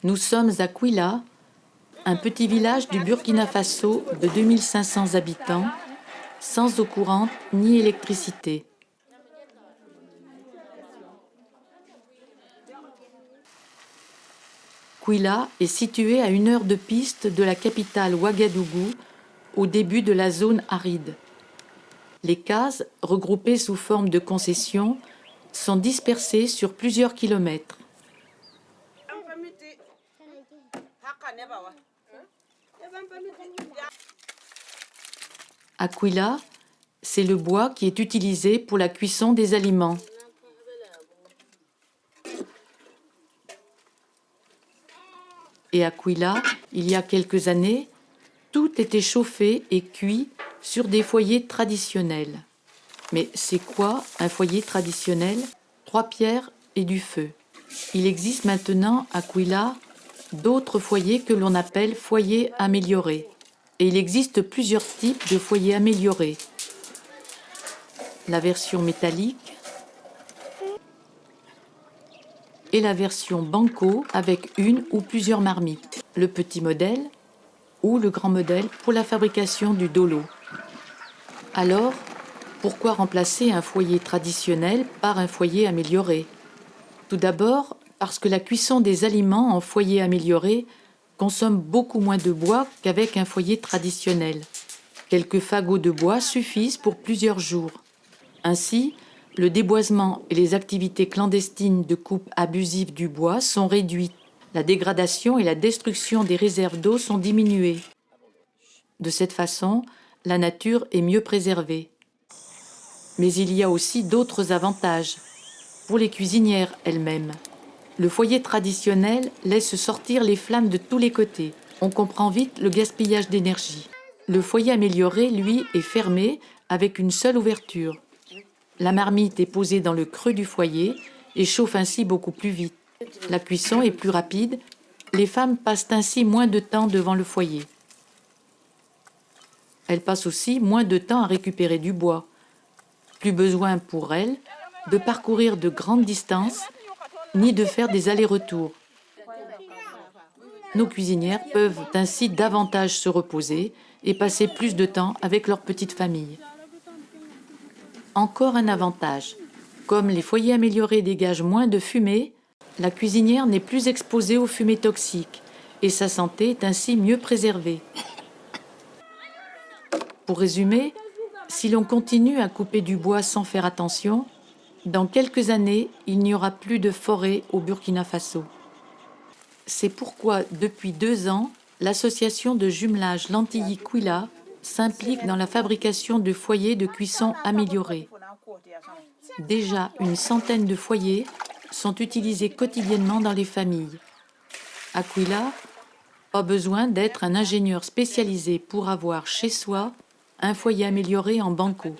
Nous sommes à Kouila, un petit village du Burkina Faso de 2500 habitants, sans eau courante ni électricité. Kouila est situé à 1 heure de piste de la capitale Ouagadougou, au début de la zone aride. Les cases, regroupées sous forme de concessions, sont dispersées sur plusieurs kilomètres. À Kouila, c'est le bois qui est utilisé pour la cuisson des aliments. Et à Kouila, il y a quelques années, tout était chauffé et cuit sur des foyers traditionnels. Mais c'est quoi un foyer traditionnel? 3 pierres et du feu. Il existe maintenant à Kouila d'autres foyers que l'on appelle foyers améliorés. Et il existe plusieurs types de foyers améliorés. La version métallique et la version banco avec une ou plusieurs marmites. Le petit modèle ou le grand modèle pour la fabrication du dolo. Alors, pourquoi remplacer un foyer traditionnel par un foyer amélioré? Tout d'abord, parce que la cuisson des aliments en foyer amélioré consomme beaucoup moins de bois qu'avec un foyer traditionnel. Quelques fagots de bois suffisent pour plusieurs jours. Ainsi, le déboisement et les activités clandestines de coupe abusive du bois sont réduites. La dégradation et la destruction des réserves d'eau sont diminuées. De cette façon, la nature est mieux préservée. Mais il y a aussi d'autres avantages. Pour les cuisinières elles-mêmes, le foyer traditionnel laisse sortir les flammes de tous les côtés. On comprend vite le gaspillage d'énergie. Le foyer amélioré, lui, est fermé avec une seule ouverture. La marmite est posée dans le creux du foyer et chauffe ainsi beaucoup plus vite. La cuisson est plus rapide. Les femmes passent ainsi moins de temps devant le foyer. Elles passent aussi moins de temps à récupérer du bois. Plus besoin pour elles de parcourir de grandes distances ni de faire des allers-retours. Nos cuisinières peuvent ainsi davantage se reposer et passer plus de temps avec leur petite famille. Encore un avantage. Comme les foyers améliorés dégagent moins de fumée, la cuisinière n'est plus exposée aux fumées toxiques et sa santé est ainsi mieux préservée. Pour résumer, si l'on continue à couper du bois sans faire attention, dans quelques années, il n'y aura plus de forêt au Burkina Faso. C'est pourquoi, depuis 2 ans, l'association de jumelage Lantilly-Kouila s'implique dans la fabrication de foyers de cuisson améliorés. Déjà, une centaine de foyers sont utilisés quotidiennement dans les familles. À Kouila, pas besoin d'être un ingénieur spécialisé pour avoir chez soi un foyer amélioré en banco.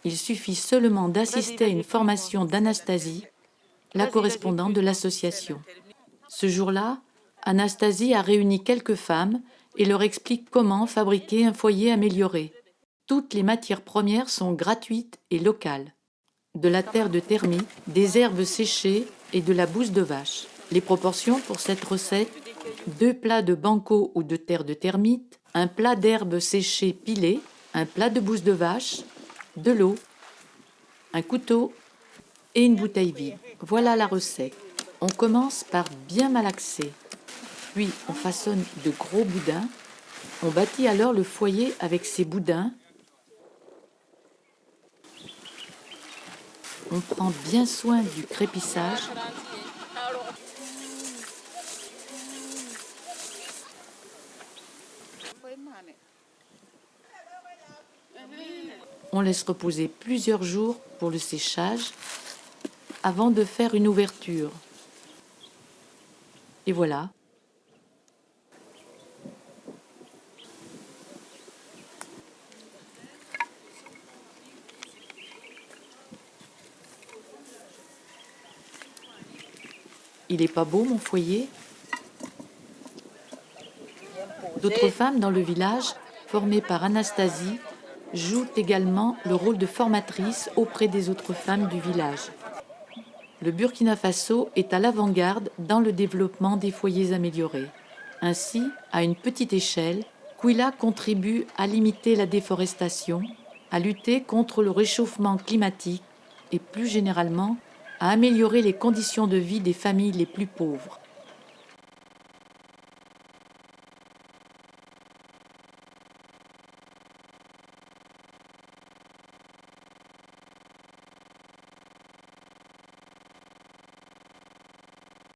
Il suffit seulement d'assister à une formation d'Anastasie, la correspondante de l'association. Ce jour-là, Anastasie a réuni quelques femmes et leur explique comment fabriquer un foyer amélioré. Toutes les matières premières sont gratuites et locales. De la terre de termite, des herbes séchées et de la bouse de vache. Les proportions pour cette recette: 2 plats de banco ou de terre de termite, un plat d'herbes séchées pilées, un plat de bouse de vache, de l'eau, un couteau et une bouteille vide. Voilà la recette. On commence par bien malaxer. Puis on façonne de gros boudins. On bâtit alors le foyer avec ces boudins. On prend bien soin du crépissage. On laisse reposer plusieurs jours pour le séchage avant de faire une ouverture. Et voilà. Il est pas beau mon foyer? D'autres femmes dans le village, formées par Anastasie, jouent également le rôle de formatrice auprès des autres femmes du village. le Burkina Faso est à l'avant-garde dans le développement des foyers améliorés. Ainsi, à une petite échelle, Kouila contribue à limiter la déforestation, à lutter contre le réchauffement climatique et plus généralement à améliorer les conditions de vie des familles les plus pauvres.